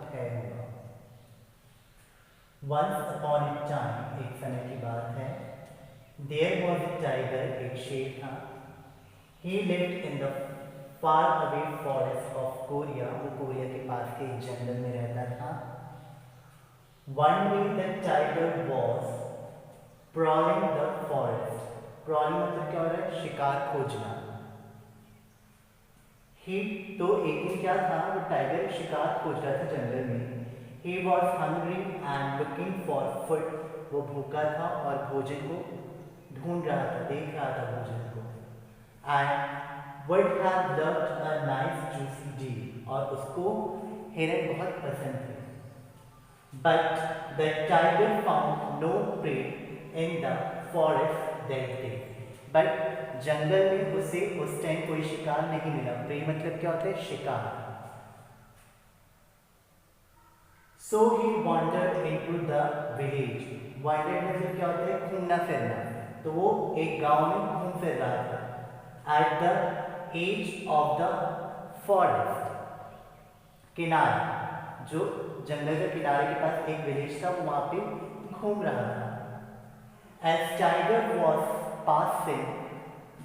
भय हुआ। Once upon ए time, एक समय की बात है, देयर वॉज ए टाइगर, एक शेर था। ही lived in the far away forest of Korea, वो कोरिया के पास के एक जंगल में रहता था। One day the tiger was prowling the forest. Prowling मतलब क्या हो रहा है? शिकार खोजना। ही तो एक दिन क्या था, वो टाइगर शिकार खोज रहा था जंगल में। He was hungry and looking for food. वो भूखा था और भोजन को ढूंढ रहा था, देख रहा था भोजन को। And would have loved a nice juicy deer. और उसको हिरन बहुत पसंद थे। But the tiger found no prey in the forest that day. But जंगल में उसे उस टाइम कोई शिकार नहीं मिला। प्रे मतलब क्या होता है? शिकार। So he wandered into the village. Wandered मतलब क्या होता है? घूमना फिरना। तो वो एक गांव में घूम फिर रहा था। At the edge of the forest, किनारे, जो जंगल के किनारे के पास एक विलेज था, वो वहां पे घूम रहा था। As tiger was passing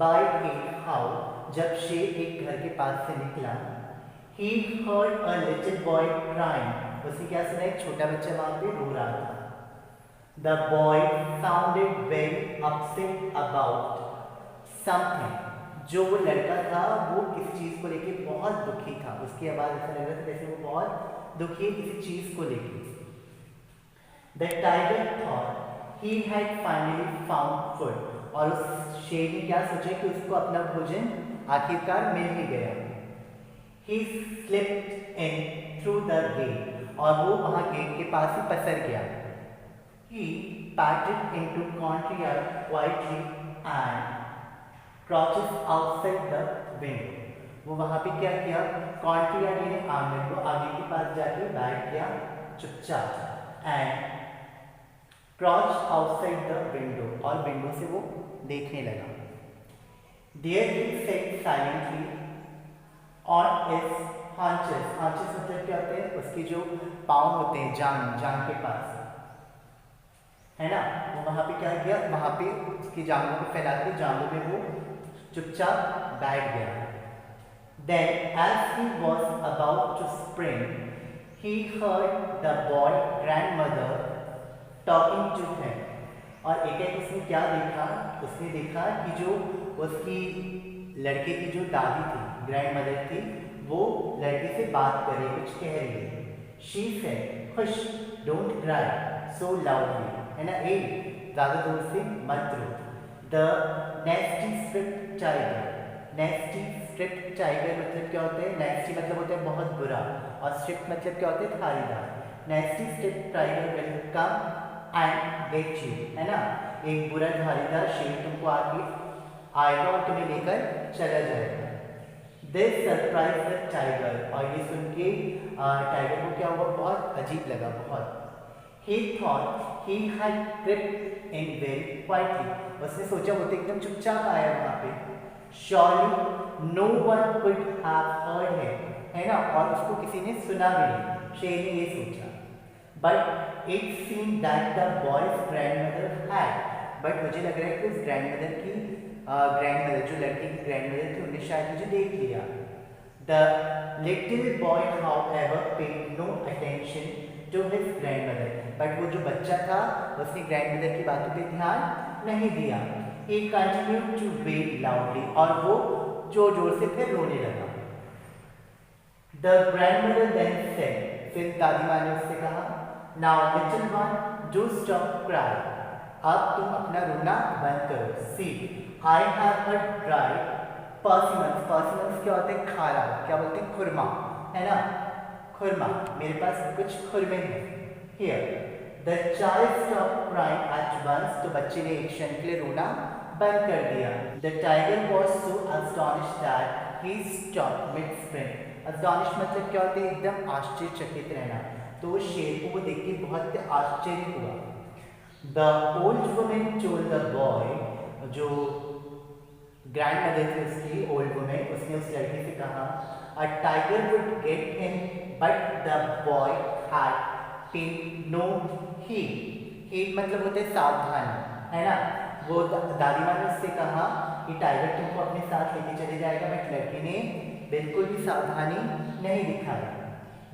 by a house, जब शेर एक घर के पास से निकला, he heard a little boy crying. उसने क्या सुना? एक छोटा बच्चा वहां पे रो रहा था। The boy sounded very upset about something. जो वो लड़का था वो किसी चीज को लेके बहुत दुखी था। उसकी आवाज ऐसा लग रहा था जैसे वो बहुत दुखी है किसी चीज को लेके। The tiger thought he had finally found food. और उस शेर ने क्या सोचा कि उसको अपना भोजन आखिरकार मिल ही गया। He slipped in through the gate. और वो वहां गेट के पास ही पसर गया। He padded into courtyard quietly and crouched outside the window. वो वहां पे क्या किया? courtyard यानी आंगन को, आगे के पास जाके बैठ गया चुपचाप। And crouched outside the window, और विंडो से वो देखने लगा। There he sat silently on his haunches. haunches मतलब क्या होते हैं? उसके जो पाँव होते हैं, जांग के पास, है ना? वो वहां पे क्या किया? वहां पे उसकी जांघों को फैला के जांघों में वो चुपचाप बैठ गया। Then as he was about to spring, he heard the boy grandmother talking to him. और एक उसने क्या देखा? उसने देखा कि जो उसकी लड़के की जो दादी थी, ग्रैंड मदर थी, वो लड़के से बात कर रही, कुछ कह रही है। She said, "Hush, don't cry so loudly." है ना? ज़्यादा जोर से मत रो। The nasty stripped tiger. Nasty stripped tiger मतलब क्या होता है? Nasty मतलब होता है बहुत बुरा, और stripped मतलब क्या होता है? धारीदार। Nasty stripped tiger will come and get you. है ना? एक बुरा धारीदार शेर तुमको आके आएगा और तुम्हें लेकर चला जाएगा। This surprised the tiger. और ये सुन के टाइगर को क्या हुआ? बहुत अजीब लगा, बहुत। He thought he had crept in very quietly. उसने सोचा वो तो एकदम चुपचाप आया वहाँ पे। Surely no one could have heard him. है ना? और उसको किसी ने सुना भी नहीं। शेर ने ये सोचा। But it seemed that the boy's grandmother had. But मुझे लग रहा है कि उस ग्रैंडमदर की जो लड़के की ग्रैंडमदर थी, उन्हें शायद मुझे देख लिया। The little boy, however, paid no attention to his grandmother. But वो जो बच्चा था, उसने ग्रैंडमदर की बातों पे ध्यान नहीं दिया। He continued to wail loudly. और वो जोर जोर से फिर रोने लगा। The grandmother then said. फिर दादी माँ ने उससे कहा, Now little one, do stop crying. अब तुम अपना रोना बंद करो। See, I have a dried persimmons. Persimmons क्या होते हैं? खारा। क्या बोलते हैं? खुरमा, है ना? खुरमा। मेरे पास कुछ खुरमे हैं। Here, the child stopped crying at once. तो बच्चे ने एक क्षण के लिए रोना बंद कर दिया। The tiger was so astonished that he stopped mid-spring. Astonished मतलब क्या होता है? एकदम आश्चर्यचकित रहना। तो शेर को वो देख के बहुत आश्चर्य हुआ। The old woman told the boy, जो ग्रैंड मदर थी उसकी, ओल्ड वुमेन, उसने उस लड़के से कहा, a tiger would get him, but the boy had paid no heed. heed मतलब होते सावधान, है ना। वो दादी माँ ने उससे कहा कि टाइगर तुमको अपने साथ लेके चले जाएगा, बट लड़की ने बिल्कुल भी सावधानी नहीं दिखाई।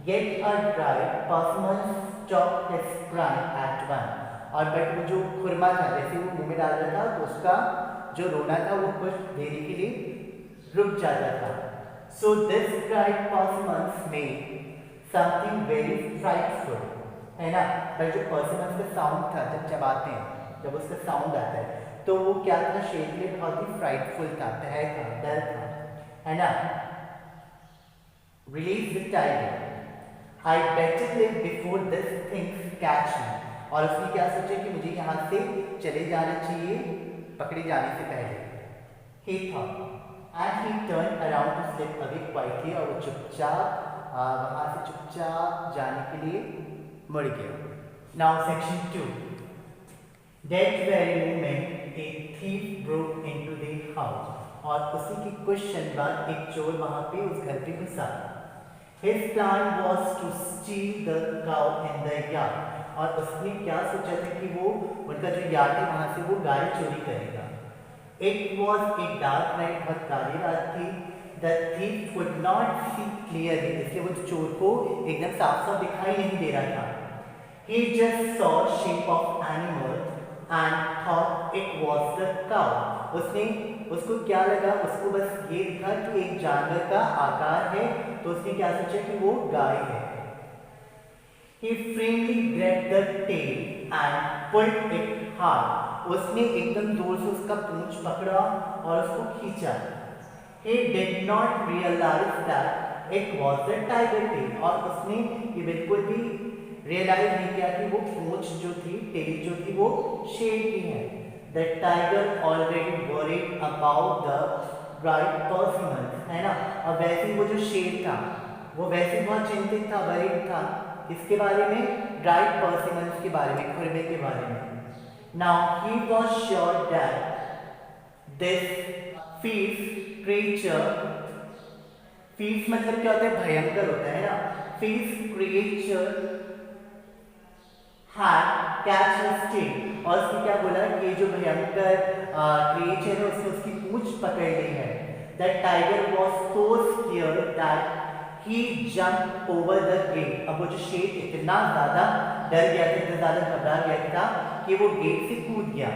Yet a dry persimmon stopped his crying at once. और बट वो जो खुरमा था, जैसे वो मुंह में डाल रहा था तो उसका जो रोना था वो कुछ देरी के लिए रुक जाता था। So this dried persimmons made something very frightful, है ना। पर जो persimmons का साउंड था जब चबाते हैं, जब उसका साउंड आता है तो वो क्या था, शेर के लिए बहुत ही फ्राइटफुल था, भय था, डर था, है ना। Release the tiger. I better live before this things catch me. और उसने क्या सोचा कि मुझे यहाँ से चले जाना चाहिए पकड़े जाने से पहले। He thought, and he turned around to slip away quietly. और वो चुपचाप वहाँ से चुपचाप जाने के लिए मुड़ गया। Now section 2. That very moment a thief broke into the house. और उसी की कुछ क्षण बाद एक चोर वहाँ पे उस घर पे घुसा। His plan was to steal the cow in the yard. और उसने क्या सोचा था कि वो उनका जो यार्ड है वहाँ से वो गाय चोरी करेगा। It was a dark night, बहुत काली रात थी। The thief could not see clearly, इसलिए वो चोर को एकदम साफ साफ दिखाई नहीं दे रहा था। He just saw shape of animal and thought it was the cow. उसको क्या लगा, उसको बस ये दिखा कि एक जानवर का आकार है, तो उसने क्या सोचा कि वो गाय है। He firmly grabbed the tail and pulled it hard. उसने एकदम जोर से उसका पूंछ पकड़ा और उसको खींचा। He did not realize that it was the tiger tail. और उसने ये बिल्कुल भी रियलाइज नहीं किया कि वो पूंछ जो थी, टेल जो थी, वो शेर की है। The tiger already worried about the dried persimmons, है ना। और वैसे ही वो जो शेर था वो वैसे बहुत चिंतित था, वरीड था, इसके बारे में, ड्राइड पर्सिमन्स के बारे में, खुरमे के बारे में। Now he was sure that this fierce creature, fierce मतलब क्या होता है, भयंकर होता है ना। fierce creature had catch his tail. और उसने क्या बोला कि ये जो भयंकर क्रिएचर है उसने उसकी पूंछ पकड़ ली है। The tiger was so scared that he jumped over the gate. अब वो जो शेर इतना ज्यादा डर गया था, इतना ज्यादा घबरा गया था कि वो गेट से कूद गया।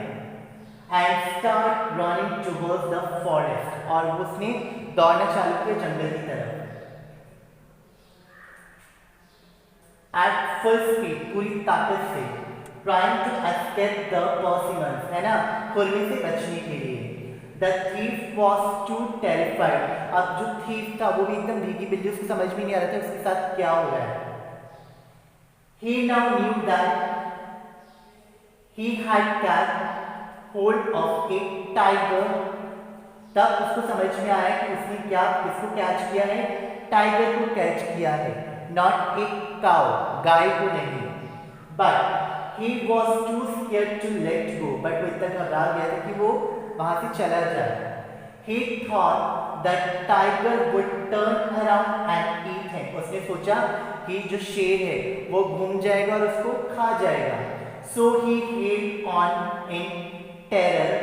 And start running towards the forest. और उसने दौड़ना चालू किया जंगल की तरफ। At full speed, पूरी ताकत से, trying to escape the persimmons, है ना, खुरमे से बचने के लिए। The thief was too terrified. अब जो thief था वो भी एकदम भीगी बिल्ली, उसको समझ में नहीं आ रहा था उसके साथ क्या हो रहा है। He now knew that he had catch hold of a tiger. तब उसको समझ में आया कि उसने क्या किसको कैच किया है, टाइगर को कैच किया है, नॉट ए काउ, गाय को नहीं। But he was too scared to let go. But वो इतना घबरा गया था कि वो वहां से चला जाए। He thought that tiger would turn around and eat him. उसने सोचा कि जो शेर है वो घूम जाएगा और उसको खा जाएगा। So he held on in terror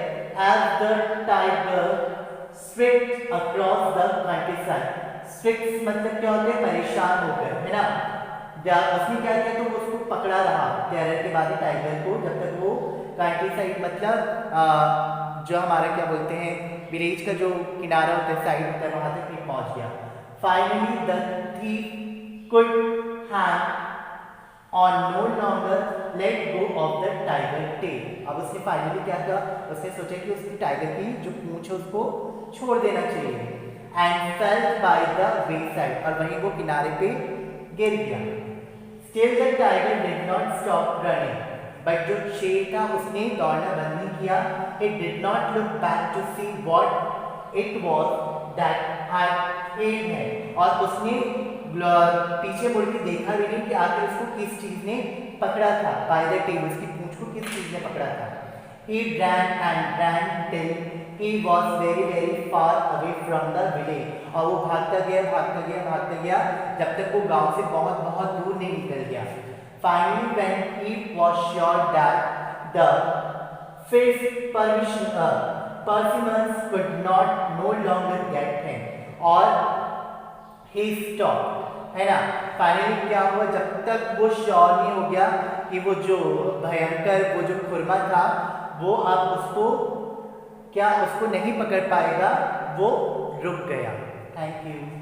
as the tiger swept across the countryside. Swept मतलब क्या होता है, परेशान होकर, है ना। उसने क्या किया, तो वो उसको पकड़ा रहा टेरर के बाद टाइगर को, जब तक वो कंट्री साइड मतलब जो हमारा क्या बोलते हैं विलेज का जो किनारा होता है, साइड होता है, वहां तक नहीं पहुंच गया। Finally the thief could hang on no longer let go of the tiger tail. अब उसने फाइनली क्या किया, उसने सोचा कि उसकी टाइगर की जो पूंछ है उसको छोड़ देना चाहिए। And fell by the wayside. और वहीं वो किनारे पे गिर गया। Still the tiger did not stop running. But जो शेर था उसने दौड़ना बंद नहीं किया। It did not look back to see what it was that had held him. और उसने पीछे मुड़ के देखा भी नहीं कि आखिर उसको किस चीज ने पकड़ा था। By the tail, उसकी पूंछ को किस चीज ने पकड़ा था। He ran and ran till he was very far away from the village। और वो भागता गया जब तक वो गांव से बहुत दूर नहीं निकल गया। Finally when he was sure that the fifth Persimmons could no longer get him, और he stopped, है ना। फाइनली क्या हुआ, जब तक वो श्योर नहीं हो गया कि वो जो भयंकर वो जो खुरमा था वो अब उसको नहीं पकड़ पाएगा, वो रुक गया। Thank you.